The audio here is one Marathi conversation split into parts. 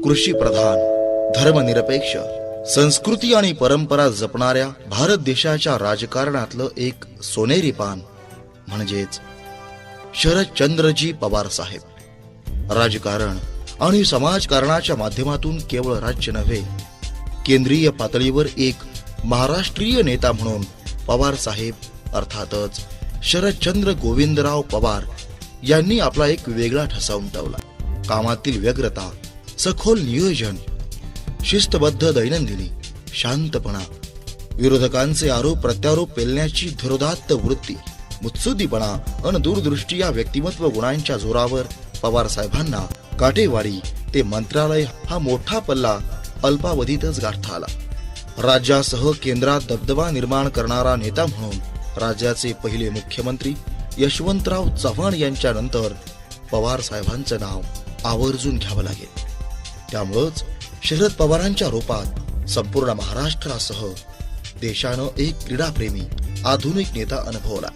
कृषी प्रधान, धर्मनिरपेक्ष, संस्कृती आणि परंपरा जपणाऱ्या भारत देशाच्या राजकारणातलं एक सोनेरी पान म्हणजेच शरदचंद्रजी पवार साहेब. राजकारण आणि समाजकारणाच्या माध्यमातून केवळ राज्य नव्हे, केंद्रीय पातळीवर एक महाराष्ट्रीय नेता म्हणून पवार साहेब अर्थातच शरदचंद्र गोविंदराव पवार यांनी आपला एक वेगळा ठसा उमटवला. कामातील व्यग्रता, सखोल नियोजन, शिस्तबद्ध दैनंदिनी, शांतपणा, विरोधकांचे आरोप प्रत्यारोप पेलण्याची धुरोदात्त वृत्ती, मुत्सुद्दीपणा आणि दूरदृष्टी या व्यक्तिमत्व गुणांच्या जोरावर पवार साहेबांना काटेवाडी ते मंत्रालय हा मोठा पल्ला अल्पावधीतच गाठता आला. राज्यासह केंद्रात दबदबा निर्माण करणारा नेता म्हणून राज्याचे पहिले मुख्यमंत्री यशवंतराव चव्हाण यांच्या नंतर पवार साहेबांचं नाव आवर्जून घ्यावं लागेल. त्यामुळेच शरद पवारांच्या रूपात संपूर्ण महाराष्ट्रासह देशानं एक क्रीडाप्रेमी आधुनिक नेता अनुभवला.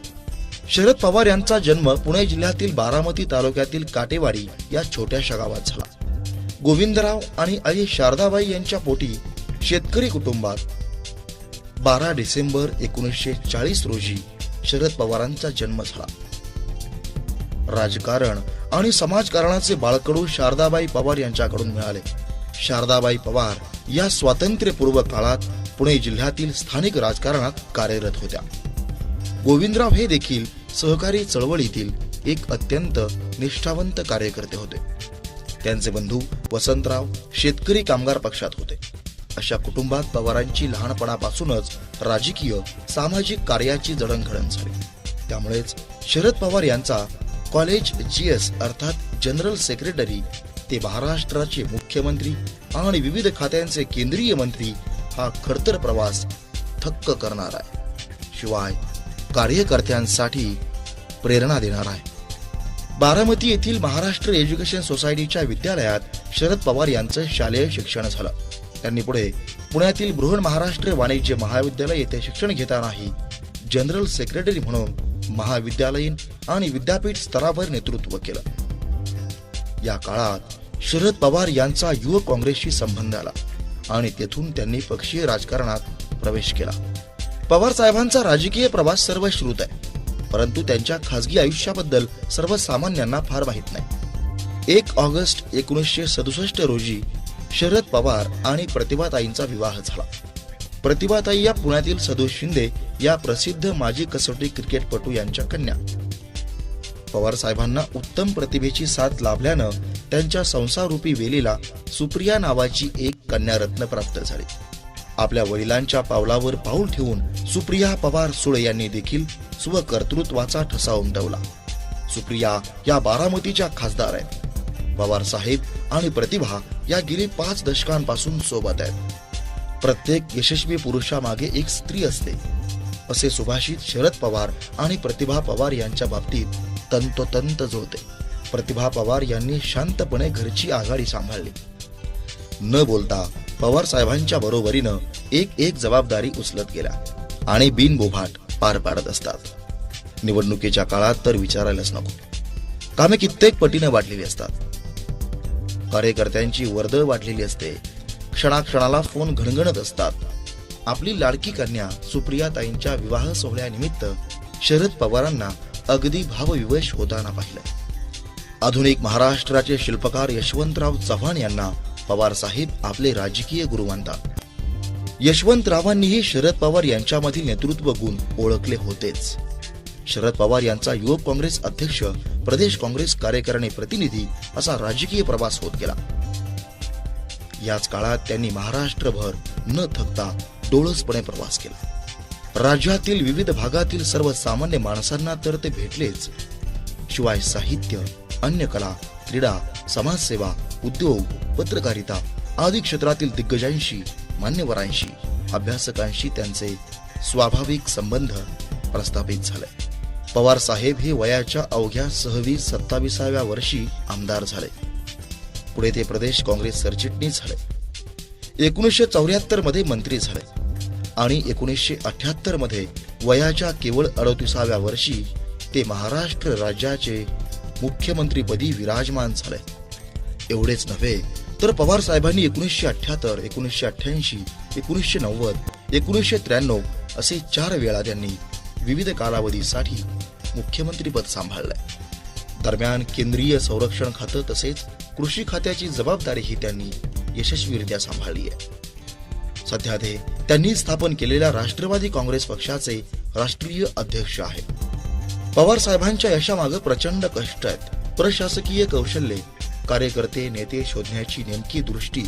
शरद पवार यांचा जन्म पुणे जिल्ह्यातील बारामती तालुक्यातील काटेवाडी या छोट्याशा गावात झाला. गोविंदराव आणि आई शारदाबाई यांच्या पोटी शेतकरी कुटुंबात 12 डिसेंबर 1940 रोजी शरद पवारांचा जन्म झाला. राजकारण आणि समाजकारणाचे बाळकडू शारदाबाई पवार यांच्याकडून मिळाले. शारदाबाई पवार या स्वातंत्र्यपूर्व काळात पुणे जिल्ह्यातील स्थानिक राजकारणात कार्यरत होत्या. गोविंदराव हे देखील सहकारी चळवळीतील एक अत्यंत निष्ठावंत कार्यकर्ते होते. त्यांचे बंधू वसंतराव शेतकरी कामगार पक्षात होते. अशा कुटुंबात पवारांची लहानपणापासूनच राजकीय सामाजिक कार्याची जडणघडण झाली. त्यामुळेच शरद पवार यांचा कॉलेज GS अर्थात जनरल सेक्रेटरी ते महाराष्ट्राचे मुख्यमंत्री आणि विविध खात्यांचे केंद्रीय मंत्री हा खडतर प्रवास थक्क करणार आहे, शिवाय कार्यकर्त्यांसाठी प्रेरणा देणार आहे. बारामती येथील महाराष्ट्र एज्युकेशन सोसायटीच्या विद्यालयात शरद पवार यांचं शालेय शिक्षण झालं. त्यांनी पुढे पुण्यातील बृहन महाराष्ट्र वाणिज्य महाविद्यालय येथे शिक्षण घेतानाही जनरल सेक्रेटरी म्हणून महाविद्यालयीन आणि विद्यापीठ स्तरावर नेतृत्व केलं. या काळात शरद पवार यांचा युवक काँग्रेसशी संबंध आला आणि तेथून त्यांनी पक्षीय राजकारणात प्रवेश केला. पवार साहेबांचा राजकीय प्रवास सर्वश्रुत आहे, परंतु त्यांच्या खासगी आयुष्याबद्दल सर्वसामान्यांना फार माहीत नाही. 1 ऑगस्ट 1967 रोजी शरद पवार आणि प्रतिभाताईंचा विवाह झाला. प्रतिभाताई या पुण्यातील सदोष शिंदे या प्रसिद्ध माजी कसोटी क्रिकेटपटू यांच्या कन्या. पवार साहेबांना उत्तम प्रतिभेची साथ लाभल्यानं त्यांच्या संसाररूपी वेलीला सुप्रिया नावाची एक कन्यारत्न प्राप्त झाली. आपल्या वडिलांच्या पावलावर पाऊल ठेवून सुप्रिया पवार सुळे यांनी देखील स्वकर्तृत्वाचा ठसा उमटवला. सुप्रिया या बारामतीच्या खासदार आहेत. पवार साहेब आणि प्रतिभा या गेली 5 दशकांपासून सोबत आहेत. प्रत्येक यशस्वी पुरुषामागे एक स्त्री असते, असे सुभाषित शरद पवार आणि प्रतिभा पवार यांच्या बाबतीत तंतोतंत जुळते. प्रतिभा पवार यांनी शांतपणे घरची आघाडी सांभाळली. न बोलता पवार साहेबांच्या बरोबरीनं एक जबाबदारी उचलत गेल्या आणि बिनबोभाट पार पाडत असतात. निवडणुकीच्या काळात तर विचारायलाच नको, कामे कित्येक पटीने वाढलेली असतात. कार्यकर्त्यांची वर्दळ वाढलेली असते. क्षणाक्षणाला फोन घणघणत असतात. आपली लाडकी कन्या सुप्रियाताईंच्या विवाह सोहळ्यानिमित्त शरद पवारांना अगदी भावविवश होताना पाहिलं. आधुनिक महाराष्ट्राचे शिल्पकार यशवंतराव चव्हाण यांना पवार साहेब आपले राजकीय गुरु मानतात. यशवंतरावांनीही शरद पवार यांच्यामधील नेतृत्व गुण ओळखले होतेच. शरद पवार यांचा युवक काँग्रेस अध्यक्ष, प्रदेश काँग्रेस कार्यकारिणी प्रतिनिधी असा राजकीय प्रवास होत गेला. याच काळात त्यांनी महाराष्ट्रभर न थकता डोळसपणे प्रवास केला. राज्यातील विविध भागातील सर्वसामान्य माणसांना तर ते भेटलेच, शिवाय साहित्य, अन्य कला, क्रीडा, समाजसेवा, उद्योग, पत्रकारिता आदी क्षेत्रातील दिग्गजांशी, मान्यवरांशी, अभ्यासकांशी त्यांचे स्वाभाविक संबंध प्रस्थापित झाले. पवार साहेब हे वयाच्या अवघ्या 26-27व्या वर्षी आमदार झाले. पुढे ते प्रदेश काँग्रेस सरचिटणीस झाले. 1974 मध्ये मंत्री झाले आणि 1978 मध्ये वयाच्या केवळ 38व्या वर्षी ते महाराष्ट्र राज्याचे मुख्यमंत्रीपदी विराजमान झाले. एवढेच नव्हे तर पवार साहेबांनी 1978, 1988, 1990, 1993 असे 4 वेळा त्यांनी विविध कालावधीसाठी मुख्यमंत्रीपद सांभाळलंय. दरम्यान केंद्रीय संरक्षण खातं तसेच कृषी खात्याची जबाबदारीही त्यांनी यशस्वीरित्या सांभाळली आहे. सध्या ते त्यांनी स्थापन केलेल्या राष्ट्रवादी काँग्रेस पक्षाचे राष्ट्रीय अध्यक्ष आहेत. पवार साहेबांच्या यशामागे प्रचंड कष्ट आहेत. प्रशासकीय कौशल्य, कार्यकर्ते नेते शोधण्याची नेमकी दृष्टी,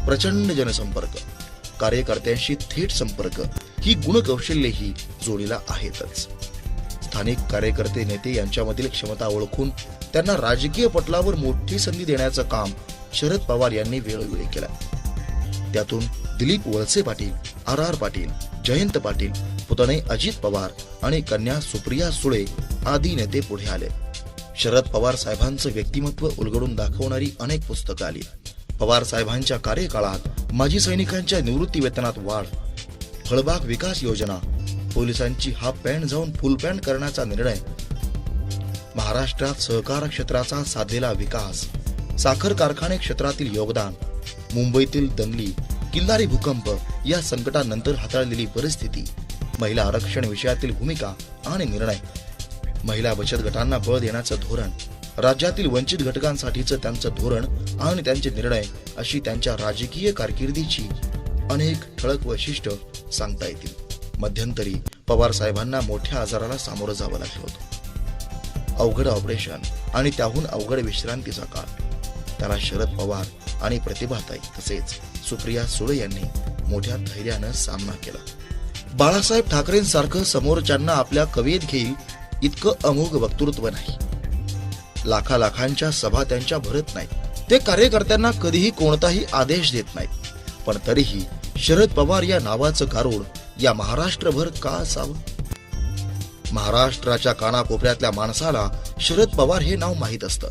प्रचंड जनसंपर्क, कार्यकर्त्यांशी थेट संपर्क ही गुणकौशल्यही जोडीला आहेतच. स्थानिक कार्यकर्ते नेते यांच्यामधील क्षमता ओळखून त्यांना राजकीय पटलावर मोठी संधी देण्याचं काम शरद पवार यांनी वेळोवेळी केलं. त्यातून दिलीप वळसे पाटील, RR पाटील, जयंत पाटील, पुतणे अजित पवार आणि कन्या सुप्रिया सुळे आदी नेते पुढे आले. शरद पवार साहेबांचं व्यक्तिमत्व उलगडून दाखवणारी अनेक पुस्तकं आली. पवार साहेबांच्या कार्यकाळात माजी सैनिकांच्या निवृत्ती वेतनात वाढ, फळबाग विकास योजना, पोलिसांची हाफ पॅन्ट जाऊन फुल पॅन्ट करण्याचा निर्णय, महाराष्ट्रात सहकार क्षेत्राचा साधलेला विकास, साखर कारखाने क्षेत्रातील योगदान, मुंबईतील दंगली, किल्लारी भूकंप या संकटानंतर हाताळलेली परिस्थिती, महिला आरक्षण विषयातील भूमिका आणि निर्णय, महिला बचत गटांना बळ देण्याचं धोरण, राज्यातील वंचित घटकांसाठीचं त्यांचं धोरण आणि त्यांचे निर्णय अशी त्यांच्या राजकीय कारकिर्दीची अनेक ठळक वैशिष्ट्य सांगता येतील. मध्यंतरी पवार साहेबांना मोठ्या आजाराला सामोरं जावं लागलं होतं. अवघड ऑपरेशन आणि त्याहून अवघड विश्रांतीचा काळ. त्याला शरद पवार आणि प्रतिभाताई तसेच सुप्रिया सुळे यांनी मोठ्या धैर्यानं सामना केला. बाळासाहेब ठाकरेंसारखं समोरच्यांना आपल्या कवेत घेईल इतकं अमोघ वक्तृत्व नाही. लाखांच्या सभा त्यांच्या भरत नाही. ते कार्यकर्त्यांना कधीही कोणताही आदेश देत नाहीत. पण तरीही शरद पवार या नावाचं गारुड या महाराष्ट्रभर का असावं? महाराष्ट्राच्या कानाकोपऱ्यातल्या माणसाला शरद पवार हे नाव माहीत असतं.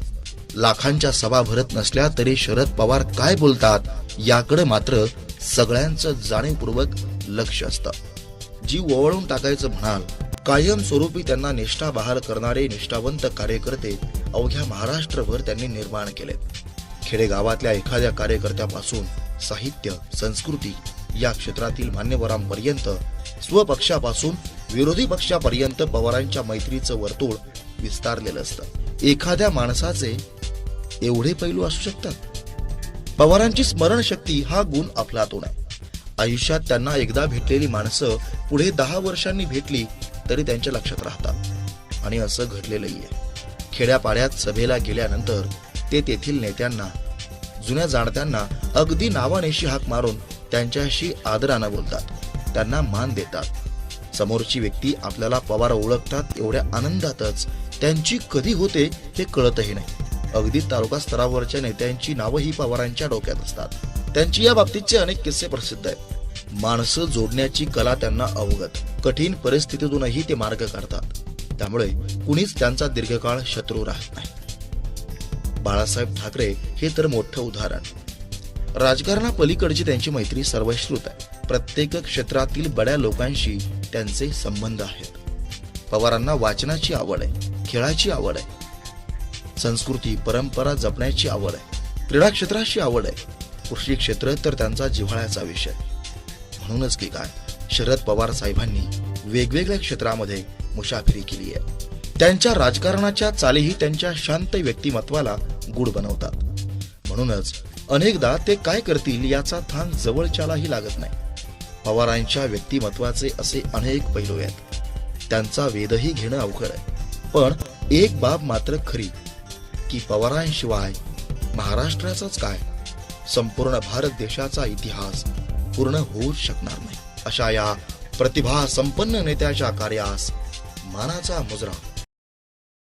लाखांच्या सभा भरत नसल्या तरी शरद पवार काय बोलतात याकडे मात्र सगळ्यांचं जाणीवपूर्वक लक्ष असतं. जीव ओवाळून टाकायचं म्हणाल, कायमस्वरूपी त्यांना निष्ठा बहाल करणारे निष्ठावंत कार्यकर्ते अवघ्या महाराष्ट्रभर त्यांनी निर्माण केलेत. खेडेगावातल्या एखाद्या कार्यकर्त्यापासून साहित्य, संस्कृती या क्षेत्रातील मान्यवरांपर्यंत, स्वपक्षापासून विरोधी पक्षापर्यंत पवारांच्या मैत्रीचं वर्तुळ विस्तारलेलं असतं. एखाद्या माणसाचे एवढे पैलू असू शकतात. पवारांची स्मरणशक्ती हा गुण अफलातून आहे. आयुष्यात त्यांना एकदा भेटलेली माणसं पुढे 10 वर्षांनी भेटली तरी त्यांच्या लक्षात राहतात. आणि असं घडलेलंही आहे. खेड्यापाड्यात सभेला गेल्यानंतर ते तेथील नेत्यांना, जुन्या जाणत्यांना अगदी नावानेशी हाक मारून त्यांच्याशी आदरानं बोलतात, त्यांना मान देतात. समोरची व्यक्ती आपल्याला पवार ओळखतात एवढ्या आनंदातच त्यांची कधी होते हे कळतही नाही. अगदी तालुका स्तरावरच्या नेत्यांची नावंही पवारांच्या डोक्यात असतात. त्यांची या बाबतीतचे अनेक किस्से प्रसिद्ध आहेत. माणसं जोडण्याची कला त्यांना अवगत. कठीण परिस्थितीतूनही ते मार्ग काढतात. त्यामुळे कुणीच त्यांचा दीर्घकाळ शत्रू राहत नाही. बाळासाहेब ठाकरे हे तर मोठं उदाहरण. राजकारणापलीकडची त्यांची मैत्री सर्वश्रुत आहे. प्रत्येक क्षेत्रातील बड्या लोकांशी त्यांचे संबंध आहेत. पवारांना वाचनाची आवड आहे, खेळाची आवड आहे, संस्कृती परंपरा जपण्याची आवड आहे, क्रीडा क्षेत्राची आवड आहे. कृषी क्षेत्र तर त्यांचा जिव्हाळ्याचा विषय. म्हणूनच की काय, शरद पवार साहेबांनी वेगवेगळ्या क्षेत्रामध्ये मुसाफिरी केली आहे. त्यांच्या राजकारणाच्या चालीही त्यांच्या शांत व्यक्तिमत्वाला गूढ बनवतात. म्हणूनच अनेकदा ते काय करतील याचा थांग जवळच्यालाही लागत नाही. पवारांच्या व्यक्तिमत्वाचे असे अनेक पैलू आहेत. त्यांचा वेधही घेणं अवघड आहे. पण एक बाब मात्र खरी की पवारांशिवाय महाराष्ट्राचाच काय, संपूर्ण भारत देशाचा इतिहास पूर्ण होऊ शकणार नाही. अशा या प्रतिभा संपन्न नेत्याच्या कार्यास मानाचा मुजरा